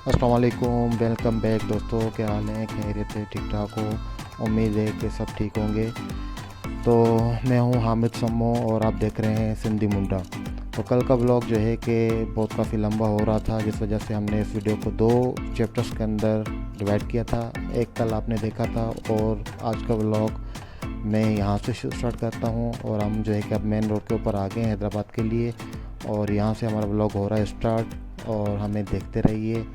अस्सलाम वालेकुम, welcome back दोस्तों। क्या हाल है? खैरियत है? ठीक ठाक हो? उम्मीद है कि सब ठीक होंगे। तो मैं हूं हामिद सम्मो और आप देख रहे हैं सिंधी मुंडा। तो कल का व्लॉग जो है कि बहुत काफ़ी लंबा हो रहा था, जिस वजह से हमने इस वीडियो को 2 चैप्टर्स के अंदर डिवाइड किया था। एक कल आपने देखा था और आज का व्लॉग मैं यहाँ से स्टार्ट करता हूँ। और हम जो है कि अब मेन रोड के ऊपर आ गए हैं हैदराबाद के लिए, और यहाँ से हमारा व्लॉग हो रहा है स्टार्ट। और हमें देखते रहिए।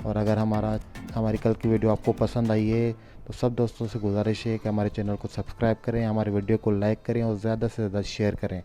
और अगर हमारी कल की वीडियो आपको पसंद आई है तो सब दोस्तों से गुजारिश है कि हमारे चैनल को सब्सक्राइब करें, हमारे वीडियो को लाइक करें और ज़्यादा से ज़्यादा शेयर करें।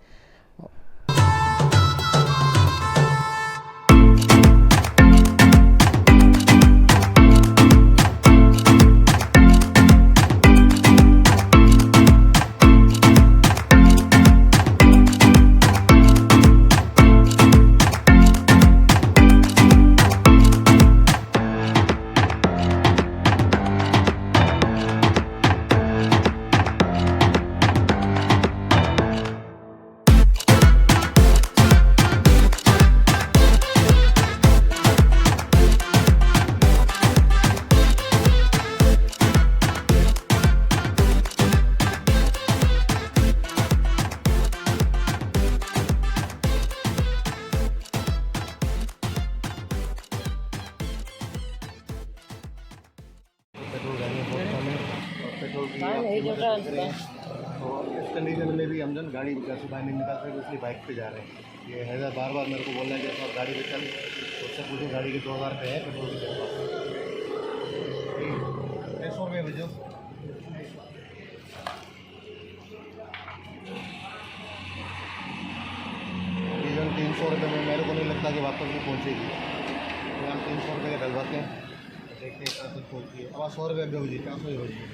पेट्रोल गाड़ी में बहुत कम है और पेट्रोल की कीमत करें। और इस कंडीशन में भी हम जन गाड़ी कैसे बाहर नहीं निकाल सकते, इसलिए बाइक पे जा रहे हैं। ये हैदर बार बार मेरे को बोल रहा है कि आप गाड़ी पे चल, उससे पूछो गाड़ी के 2000 रुपये है पेट्रोल की। 600 रुपये भेजो। डीजल 300 रुपये में मेरे को नहीं लगता कि वापस भी पहुँचेगी। तो हम 300 रुपये का डलवाते हैं, देखते हैं कहाँ तक पहुँचती है। अब 100 रुपये भेजिए, 400 ही भेजिए।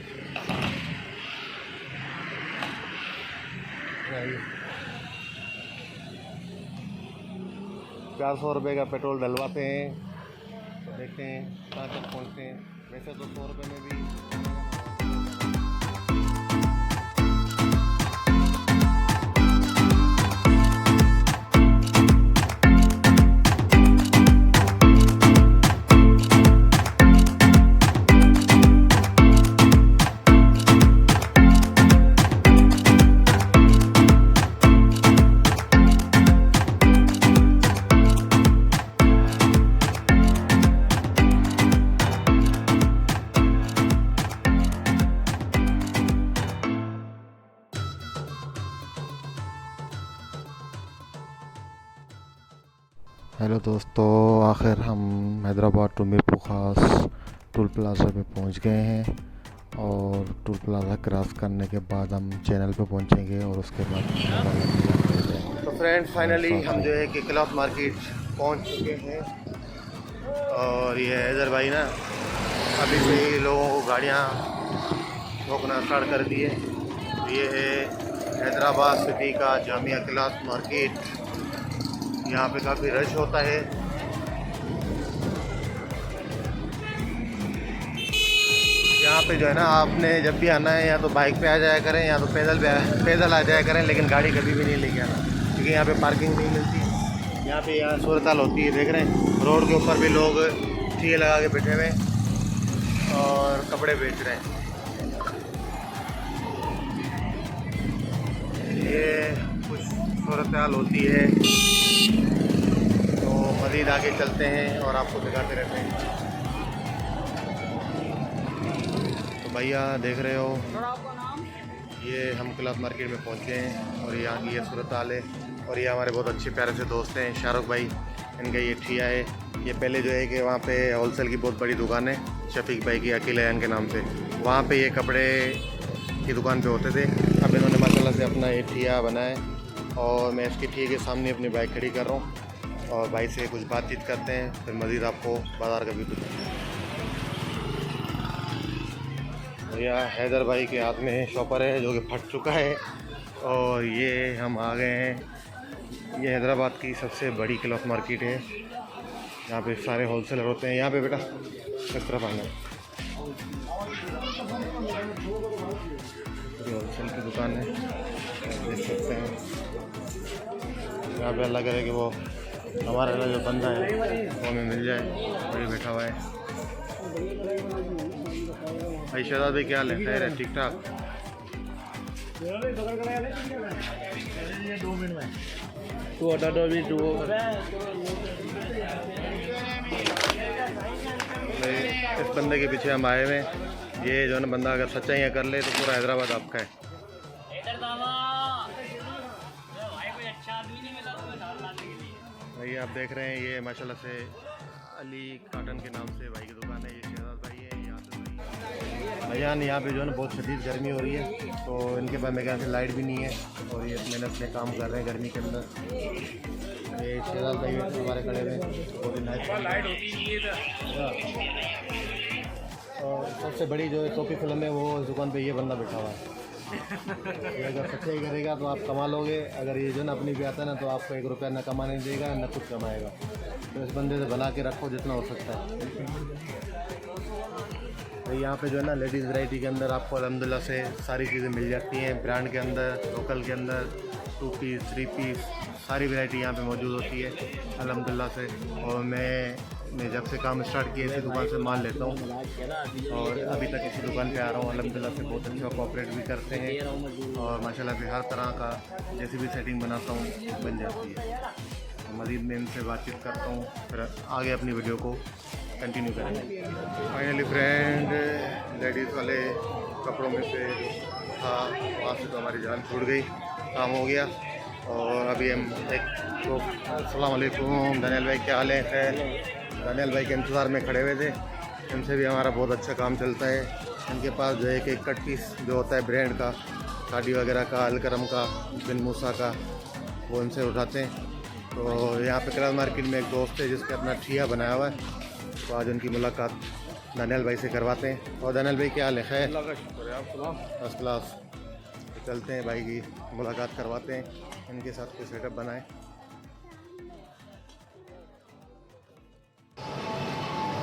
400 रुपये का पेट्रोल डलवाते हैं, तो देखते हैं कहाँ तक पहुँचते हैं। वैसे तो 100 रुपये में भी हेलो दोस्तों, आखिर हम हैदराबाद टू मीरपुर खास टोल प्लाज़ा पे पहुंच गए हैं। और टोल प्लाज़ा क्रॉस करने के बाद हम चैनल पे पहुंचेंगे और उसके बाद तो फ्रेंड्स फाइनली हम जो है कि क्लॉथ मार्केट पहुंच चुके हैं। और ये हैदर भाई ना अभी से ही लोगों को गाड़ियाँ रोकना स्टार्ट कर दिए। ये है हैदराबाद सिटी का जामिया क्लॉथ मार्केट। यहाँ पे काफ़ी रश होता है। यहाँ पे जो है ना, आपने जब भी आना है या तो बाइक पे आ जाया करें या तो पैदल आ जाया करें, लेकिन गाड़ी कभी भी नहीं लेके आना, क्योंकि यहाँ पे पार्किंग नहीं मिलती। यहाँ पे सूरत हाल होती है, देख रहे हैं रोड के ऊपर भी लोग ठिए लगा के बैठे हुए और कपड़े बेच रहे हैं। ये कुछ सूरत हाल होती है, तो मज़ीद आगे चलते हैं और आपको दिखाते रहते हैं। तो भैया देख रहे हो, ये हम क्लॉथ मार्केट में पहुंचे हैं और यहाँ की ये सूरत हाल है। और ये हमारे बहुत अच्छे प्यारे से दोस्त हैं शाहरुख भाई, इनका ये ठिया है। ये पहले जो है कि वहाँ पे होलसेल की बहुत बड़ी दुकान है, शफीक भाई की अकील के नाम से, वहाँ पे ये कपड़े की दुकान पे होते थे। अब इन्होंने माशाल्लाह से अपना ये ठिया बनाया और मैं इसके ठिए के सामने अपनी बाइक खड़ी कर रहा हूँ और भाई से कुछ बातचीत करते हैं, फिर मज़ीद आपको बाज़ार का भी कुछ। भैया हैदर भाई के हाथ में शॉपर है जो कि फट चुका है। और ये हम आ गए हैं, ये हैदराबाद की सबसे बड़ी क्लॉथ मार्केट है। यहाँ पे सारे होलसेलर होते हैं। यहाँ पे बेटा किस तरफ आना है, ये होलसेल की दुकान है, देख सकते हैं। यहाँ पे अल्लाह करे कि वो हमारा वाला जो बंदा है वो हमें मिल जाए, वही बैठा हुआ है। भाई शहजाद भाई क्या हाल है? खैर है? ठीक ठाक? इस बंदे के पीछे हम आए हुए हैं। ये जो है ना बंदा अगर सच्चाइयाँ कर ले तो पूरा हैदराबाद आपका है। भाई आप देख रहे हैं ये माशाल्लाह से अली काटन के नाम से भाई की दुकान है। ये शहजाद भाई है यहाँ से। भैया यहाँ पे जो है ना बहुत शदीद गर्मी हो रही है, तो इनके पास मेरे ख्याल से लाइट भी नहीं है और ये मेहनत से काम कर रहे हैं गर्मी के अंदर। ये शहजाद भाई हमारे खड़े हुए बहुत ही नाइस। और सबसे बड़ी जो टोपी फिल्म है वो इस दुकान पे ये बंदा बैठा हुआ है। ये अगर सच्चाई करेगा तो आप कमा लोगे, अगर ये जो ना अपनी भी आता है ना तो आपको 1 रुपया ना कमाने देगा ना कुछ कमाएगा। तो इस बंदे से बना के रखो जितना हो सकता है। तो यहाँ पे जो है ना लेडीज़ वैरायटी के अंदर आपको अल्हम्दुलिल्लाह से सारी चीज़ें मिल जाती हैं। ब्रांड के अंदर, लोकल के अंदर 2 पीस 3 पीस सारी वैरायटी यहाँ पे मौजूद होती है अल्हम्दुलिल्लाह से। और मैं जब से काम स्टार्ट किया इसी दुकान से माल लेता हूँ और अभी तक इसी दुकान पे आ रहा हूँ। अल्हम्दुलिल्लाह से बहुत अच्छा कोऑपरेट भी करते हैं और माशाल्लाह से हर तरह का जैसी भी सेटिंग बनाता हूँ बन जाती है। तो मज़ीद मैं इनसे बातचीत करता हूँ, फिर आगे अपनी वीडियो को कंटिन्यू करेंगे। फाइनली फ्रेंड लेडीज़ वाले कपड़ों में से था वहाँ से तो हमारी जान छूट गई, काम हो गया। और अभी हम एक तो अस्सलाम वालेकुम दानियल भाई क्या हाल है? खैर दानियल भाई के इंतज़ार में खड़े हुए थे। इनसे भी हमारा बहुत अच्छा काम चलता है। इनके पास जो है एक कट पीस जो होता है ब्रांड का, शादी वगैरह का, अलकरम का, बिन मूसा का, वो इनसे उठाते हैं। तो यहाँ पे क्लास मार्केट में एक दोस्त है जिसके अपना ठिया बनाया हुआ है, तो आज उनकी मुलाकात दानियल भाई से करवाते हैं। और दानियल भाई क्या हाल है? खैर फर्स्ट क्लास। चलते हैं भाई की मुलाकात करवाते हैं, इनके साथ कोई सेटअप बनाए।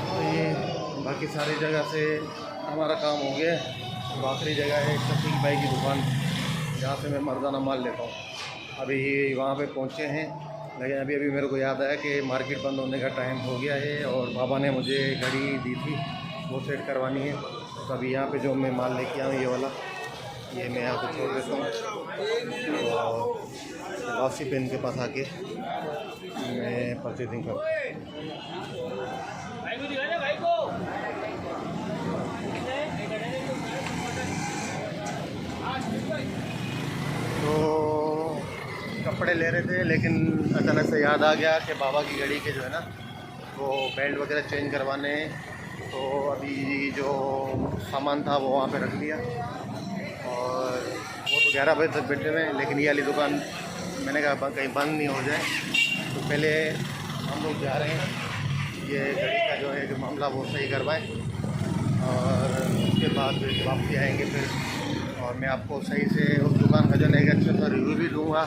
तो ये बाकी सारी जगह से हमारा काम हो गया। आखिरी जगह है शफीक भाई की दुकान, जहाँ से मैं मर्दाना माल लेता हूँ। अभी वहाँ पे पहुँचे हैं, लेकिन अभी मेरे को याद आया कि मार्केट बंद होने का टाइम हो गया है और बाबा ने मुझे घड़ी दी थी वो सेट करवानी है। तो अभी यहाँ पे जो मैं माल लेके आऊँ ये वाला, ये मैं यहाँ पे छोड़ देता हूँ और वापसी पे इनके पास आके मैं परचेजिंग करूँ। तो कपड़े ले रहे थे, लेकिन अचानक से याद आ गया कि बाबा की घड़ी के जो है ना वो बेल्ट वगैरह चेंज करवाने हैं। तो अभी जो सामान था वो वहाँ पे रख दिया और वो तो 11 बजे तक बैठे हुए हैं। लेकिन ये वाली दुकान मैंने कहा कहीं बंद नहीं हो जाए, तो पहले हम लोग जा रहे हैं ये घड़ी का जो है जो मामला वो सही करवाएं और उसके बाद वापसी आएंगे फिर, और मैं आपको सही से उस दुकान का जो है एक अच्छा सा रिव्यू भी दूँगा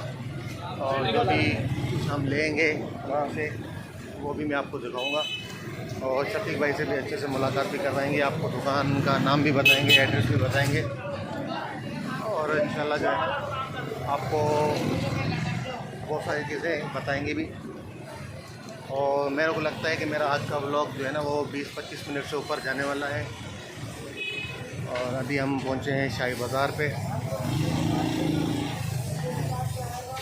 और जो भी हम लेंगे वहाँ से वो भी मैं आपको दिखाऊँगा। और शफीक भाई से भी अच्छे से मुलाकात भी करवाएंगे, आपको दुकान का नाम भी बताएंगे, एड्रेस भी बताएंगे और इंशाल्लाह जो है आपको बहुत सारी चीज़ें बताएंगे भी। और मेरे को लगता है कि मेरा आज का व्लॉग जो है ना वो 20-25 मिनट से ऊपर जाने वाला है। और अभी हम पहुँचे हैं शाही बाज़ार पे,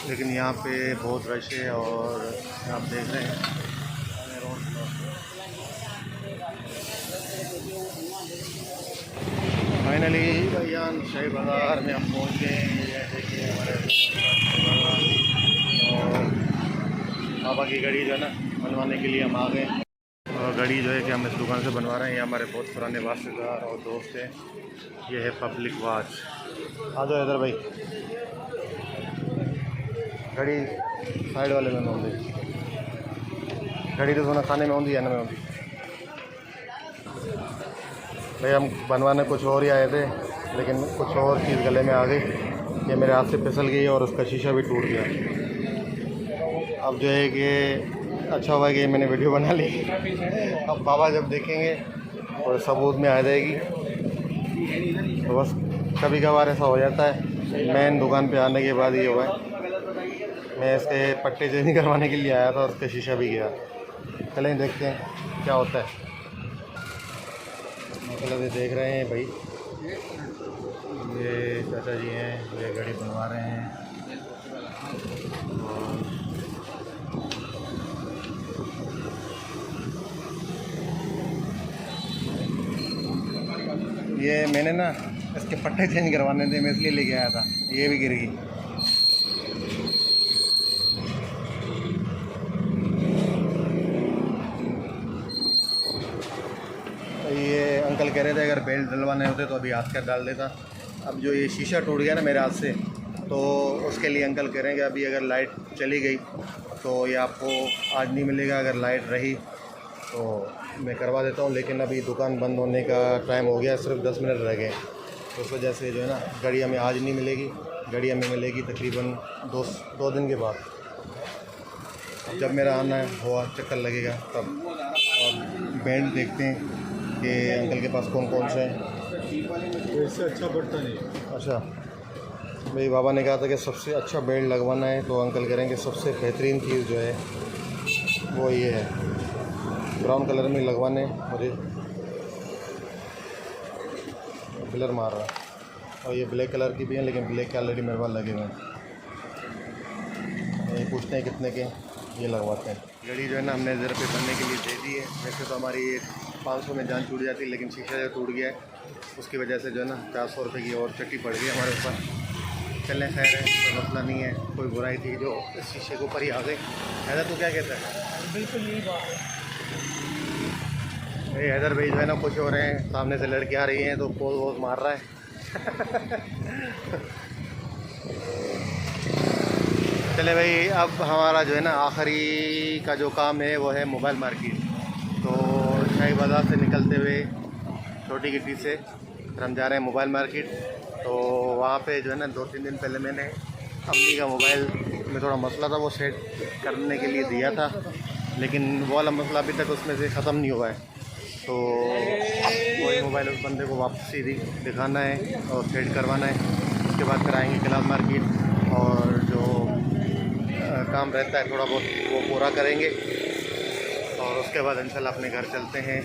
लेकिन यहाँ पे बहुत रश है और आप देख रहे हैं फाइनली भैयान शाही बाज़ार में हम पहुँच गए हैं। ये देखिए हमारे और बाबा की घड़ी जो है ना बनवाने के लिए हम आ गए। और घड़ी जो है कि हम इस दुकान से बनवा रहे हैं, ये हमारे बहुत पुराने वास्तेदार और दोस्त हैं। ये है पब्लिक वॉच। आ जाओ इधर भाई, घड़ी साइड वाले में होंगी, घड़ी तो सोना खाने में होंगी या ना में होंगी। भाई हम बनवाने कुछ और ही आए थे, लेकिन कुछ और चीज़ गले में आ गई, ये मेरे हाथ से फिसल गई और उसका शीशा भी टूट गया। अब जो है कि अच्छा हुआ कि मैंने वीडियो बना ली, अब बाबा जब देखेंगे और सबूत में आ जाएगी। तो बस कभी कभार ऐसा हो जाता है, मेन दुकान पे आने के बाद ये हुआ है। मैं इसके पट्टे चेंज करवाने के लिए आया था और उसका शीशा भी गया। चलें देखते हैं क्या होता है। मतलब ये देख रहे हैं भाई, ये चाचा जी हैं, ये गाड़ी बनवा रहे हैं। ये मैंने ना इसके पट्टे चेंज करवाने थे, मैं इसलिए लेके आया था। ये भी गिर गई। ये अंकल कह रहे थे अगर बेल्ट डलवाने होते तो अभी हाथ कर डाल देता। अब जो ये शीशा टूट गया ना मेरे हाथ से, तो उसके लिए अंकल कह रहे हैं कि अभी अगर लाइट चली गई तो ये आपको आज नहीं मिलेगा, अगर लाइट रही तो मैं करवा देता हूँ। लेकिन अभी दुकान बंद होने का टाइम हो गया, सिर्फ 10 मिनट रह गए, तो उस वजह से जो है ना गाड़ी हमें आज नहीं मिलेगी। गाड़ी हमें मिलेगी तकरीबन दो दिन के बाद, जब मेरा आना हुआ चक्कर लगेगा तब। और बेल्ट देखते हैं कि अंकल के पास कौन कौन से हैं। इससे अच्छा पड़ता नहीं। अच्छा भाई, बाबा ने कहा था कि सबसे अच्छा बेल्ट लगवाना है, तो अंकल करेंगे सबसे बेहतरीन चीज़ जो है वो ये है, ब्राउन कलर में लगवाने। मुझे ब्लर मार रहा है, और ये ब्लैक कलर की भी है, लेकिन ब्लैक के ऑलरेडी मेरे पास लगे हुए हैं। ये पूछते हैं कितने के, ये लगवाते हैं। गाड़ी जो है ना हमने ज़रा पे बनने के लिए दे दी है। वैसे तो हमारी 500 में जान छूट जाती, लेकिन शीशा जो टूट गया है उसकी वजह से जो है ना 400 रुपये की और चट्टी पड़ गई हमारे ऊपर। चलने खैर है, कोई मसला नहीं है। कोई बुराई थी जो इस शीशे के ऊपर ही आ गई। हैदर तो क्या कहता है? बिल्कुल यही बात है। भाई हैदर भाई जो है ना खुश हो रहे हैं, सामने से लड़की आ रही हैं तो पोज वोज मार रहा है। चले भाई, अब हमारा जो है ना आखिरी का जो काम है वो है मोबाइल मार्केट। तो शाही बाज़ार से निकलते हुए छोटी गिट्टी से फिर हम जा रहे हैं मोबाइल मार्केट। तो वहाँ पे जो है ना 2-3 दिन पहले मैंने अम्मी का मोबाइल में थोड़ा मसला था, वो सेट करने के लिए दिया था, लेकिन वो वाला मसला अभी तक उसमें से ख़त्म नहीं हुआ है। तो वही मोबाइल उस बंदे को वापसी दिखाना है और सेट करवाना है। उसके बाद फिर आएँगे क्लास मार्केट, और जो काम रहता है थोड़ा बहुत वो पूरा करेंगे, और उसके बाद इंशाल्लाह अपने घर चलते हैं।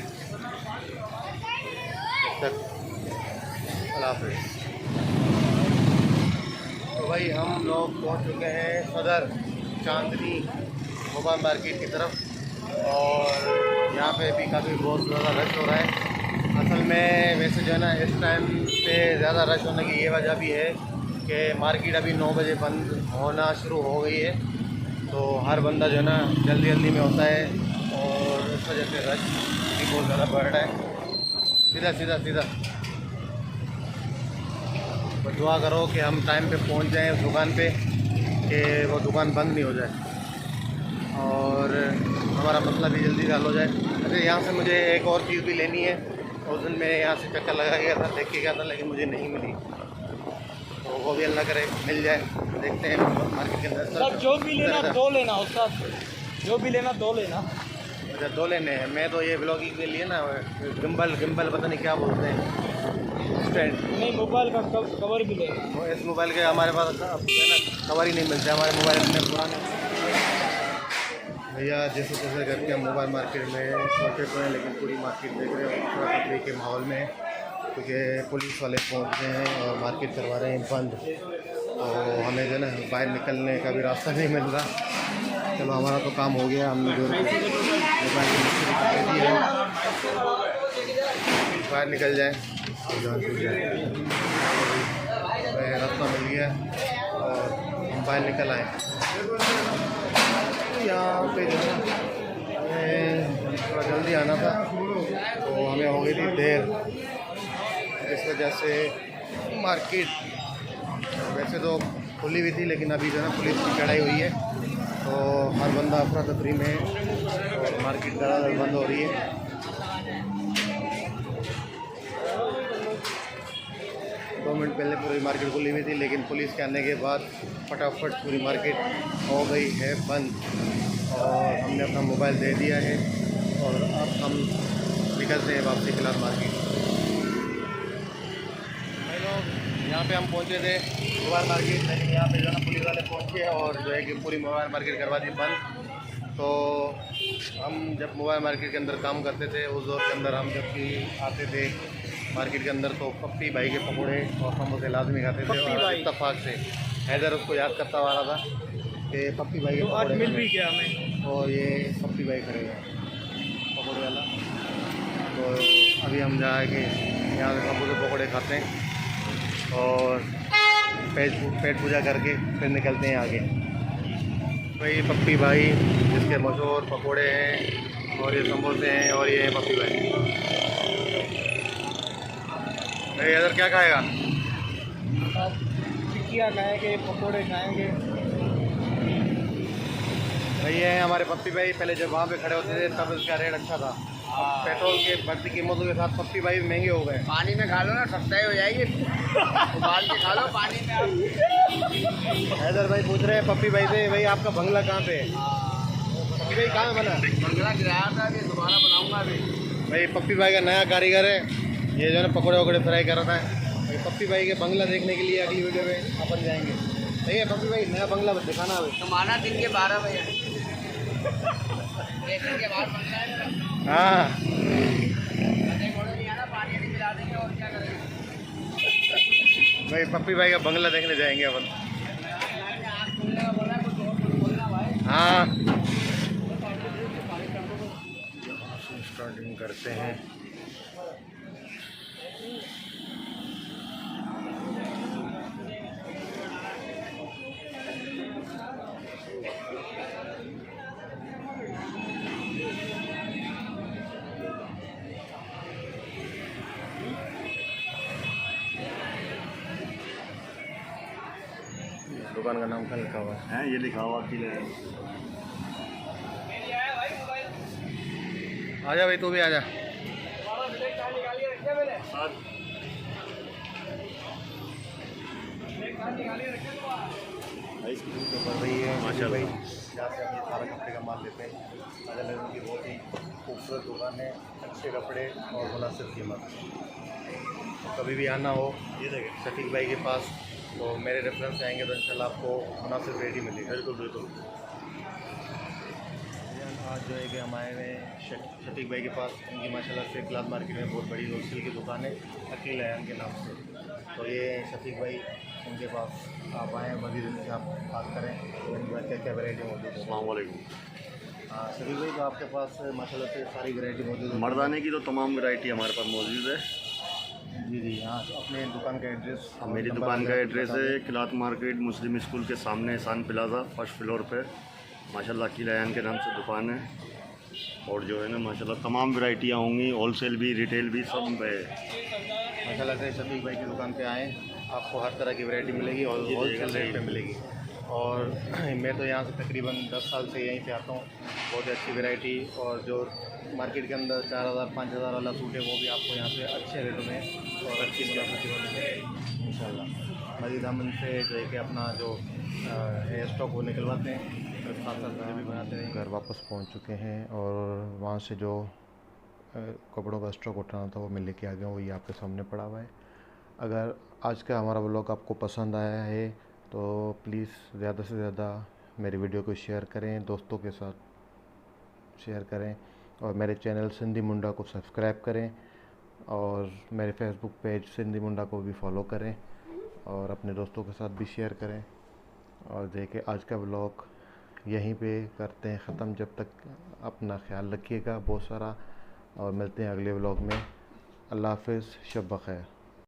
तब तक अल्लाह हाफ़िज़। तो भाई हम लोग पहुंच चुके हैं सदर चांदनी मोबाइल मार्केट की तरफ, और यहाँ पे भी काफ़ी बहुत ज़्यादा रश हो रहा है। असल में वैसे जो है ना इस टाइम पे ज़्यादा रश होने की ये वजह भी है कि मार्केट अभी 9 बजे बंद होना शुरू हो गई है, तो हर बंदा जो है ना जल्दी जल्दी में होता है, और इस वजह से रश भी बहुत ज़्यादा बढ़ रहा है। सीधा सीधा सीधा बस दुआ करो कि हम टाइम पे पहुंच जाएं उस दुकान पे, कि वो दुकान बंद नहीं हो जाए और हमारा मसला भी जल्दी हल हो जाए। अच्छा, यहाँ से मुझे एक और चीज़ भी लेनी है। उस दिन मैं यहाँ से चक्कर लगा गया था, देख के गया था, लेकिन मुझे नहीं मिली, तो वो भी अल्लाह करे मिल जाए। देखते हैं मार्केट के अंदर। सर जो भी लेना दो लेना, उसका जो भी लेना दो लेना। अच्छा, 2 लेने हैं। मैं तो ये ब्लॉगिंग के लिए ना गिम्बल पता नहीं क्या बोलते हैं, स्टैंड नहीं, मोबाइल का कवर भी लेना। वो इस मोबाइल के हमारे पास अब जो है ना कवर ही नहीं मिलते हमारे मोबाइल में पुराने। भैया जैसे तैसे करके हम मोबाइल मार्केट में पहुँचे तो हैं, लेकिन पूरी मार्केट देख रहे हो थोड़ा तकलीफ के माहौल में है, क्योंकि पुलिस वाले पहुँच गए हैं और मार्केट करवा रहे हैं बंद। तो हमें जो है ना बाहर निकलने का भी रास्ता नहीं मिल रहा। चलो हमारा तो काम हो गया, हमने जो मोबाइल की मछली कर दी है, बाहर निकल जाए जान छूट जाए। रास्ता मिल गया और हम बाहर निकल आए। यहाँ पे जो है हमें थोड़ा जल्दी आना था, तो हमें हो गई थी देर, इस वजह से मार्केट वैसे तो खुली हुई थी, लेकिन अभी जो है ना पुलिस की चढ़ाई हुई है, तो हर बंदा अफरा तफरी में और मार्केट धड़ाधड़ बंद हो रही है। 2 मिनट पहले पूरी मार्केट खुली हुई थी, लेकिन पुलिस के आने के बाद फटाफट पूरी मार्केट हो गई है बंद, और हमने अपना मोबाइल दे दिया है, और अब हम निकलते हैं वापसी क्लास मार्केट। भाई लोग यहाँ यहाँ पे हम पहुँचे थे मोबाइल मार्केट, लेकिन यहाँ पे जो है ना पुलिस वाले पहुँचे और जो है कि पूरी मोबाइल मार्केट करवा दी बंद। तो हम जब मोबाइल मार्केट के अंदर काम करते थे उस दौर के अंदर हम जब भी आते थे मार्केट के अंदर तो पप्पी भाई के पकौड़े और समोसे लाजमी खाते थे। और इत्तफाक से हैदर उसको याद करता हुआ रहा था कि पप्पी भाई के पकौड़े मिल भी गया हमें, और ये पप्पी भाई खड़े हुए पकौड़े वाला। तो अभी हम जाके यहाँ से समोसे पकौड़े खाते हैं और पेट पूजा करके फिर निकलते हैं आगे। भाई पप्पी भाई जिसके मशहूर पकोड़े हैं और ये समोसे हैं, और ये है पप्पी भाई। भाई इधर क्या खाएगा? टिक्कियाँ खाएंगे, पकोड़े खाएंगे। भाई ये है हमारे पप्पी भाई। पहले जब वहाँ पे खड़े होते थे तब इसका रेट अच्छा था, पेट्रोल के बढ़ती कीमतों के साथ पप्पी भाई महंगे हो गए। पानी में खा लो ना, सस्ता हो जाएगी, उबाल के खा लो पानी में। हैदर भाई पूछ रहे हैं पप्पी भाई से, भाई आपका बंगला कहाँ पे है? पप्पी भाई कहाँ बना? बंगला गिराया था, अभी दोबारा बनाऊंगा अभी। भाई पप्पी भाई का नया कारीगर है, ये जो है ना पकौड़े वकौड़े फ्राई कर रहा है। भाई पप्पी भाई के बंगला देखने के लिए अगली वीडियो में अपन जाएंगे। सही है पप्पी भाई, नया बंगला दिखाना अभी। कमाना दिन के 12 बजे के बाद बंगला है। हाँ भाई पप्पी भाई का बंगला देखने जाएंगे अपन। हाँ स्टार्टिंग करते हैं। दुकान का नाम क्या लिखा हुआ है? ये लिखा हुआ किले। आजा भाई तू भी आजा। इसकी यूट्यूब बढ़ रही है माशाल्लाह। यहाँ से हम ये सारा कपड़े का माल लेते हैं। अलग अलग की बहुत ही खूबसूरत दुकान है, अच्छे कपड़े और मुनासिब कीमत। कभी भी आना हो ये देखें शफीक भाई के पास, तो मेरे रेफरेंस से आएंगे तो इंशाल्लाह आपको मुनासिब रेट ही मिलेगी। बिल्कुल बिल्कुल। आज जो है कि हम आए हुए शफीक भाई के पास, उनकी माशाल्लाह से क्लास मार्केट में बहुत बड़ी होलसेल की दुकान है, अकील है उनके नाम से। तो ये शफीक भाई उनके पास आप आएँ, मज़ीद इनसे आप बात करें तो इनका क्या क्या वैरायटी मौजूद है। अस्सलाम वालेकुम। हाँ शफीक भाई, तो आपके पास माशाल्लाह से सारी वैरायटी मौजूद है? मर्दाने की तो तमाम वैरायटी हमारे पास मौजूद है। जी जी। हाँ अपने दुकान का एड्रेस? मेरी दुकान का एड्रेस है क्लॉथ मार्केट मुस्लिम स्कूल के सामने सान प्लाज़ा फर्स्ट फ्लोर पे। माशाल्लाह अकील अयान के नाम से दुकान है, और जो है ना माशाल्लाह तमाम वैरायटियाँ होंगी, होलसेल भी रिटेल भी सब है। माशाल्लाह से शफीक भाई की दुकान पे आएँ, आपको हर तरह की वैरायटी मिलेगी और होलसेल रेट पे मिलेगी। और मैं तो यहाँ से तकरीबन 10 साल से यहीं पे आता हूँ। बहुत अच्छी वैरायटी, और जो मार्केट के अंदर 4000-5000 वाला सूट है वो भी आपको यहाँ पे अच्छे रेटों में और अच्छी मुनाफे में मिलेगी इंशाल्लाह। मज़ीद हम इनसे जो है कि अपना जो है स्टॉक वो निकलवाते हैं, फिर साथ साथ वीडियो भी बनाते हैं। घर वापस पहुँच चुके हैं और वहाँ से जो कपड़ों का स्टॉक उठाना था वो मैं लेके आ गया हूँ, वही आपके सामने पड़ा हुआ है। अगर आज का हमारा व्लॉग आपको पसंद आया है तो प्लीज़ ज़्यादा से ज़्यादा मेरी वीडियो को शेयर करें, दोस्तों के साथ शेयर करें, और मेरे चैनल सिंधी मुंडा को सब्सक्राइब करें, और मेरे फेसबुक पेज सिंधी मुंडा को भी फॉलो करें, और अपने दोस्तों के साथ भी शेयर करें। और देखें आज का व्लॉग यहीं पे करते हैं ख़त्म। जब तक अपना ख्याल रखिएगा बहुत सारा, और मिलते हैं अगले व्लॉग में। अल्लाह हाफ़िज़, शब बख़ैर।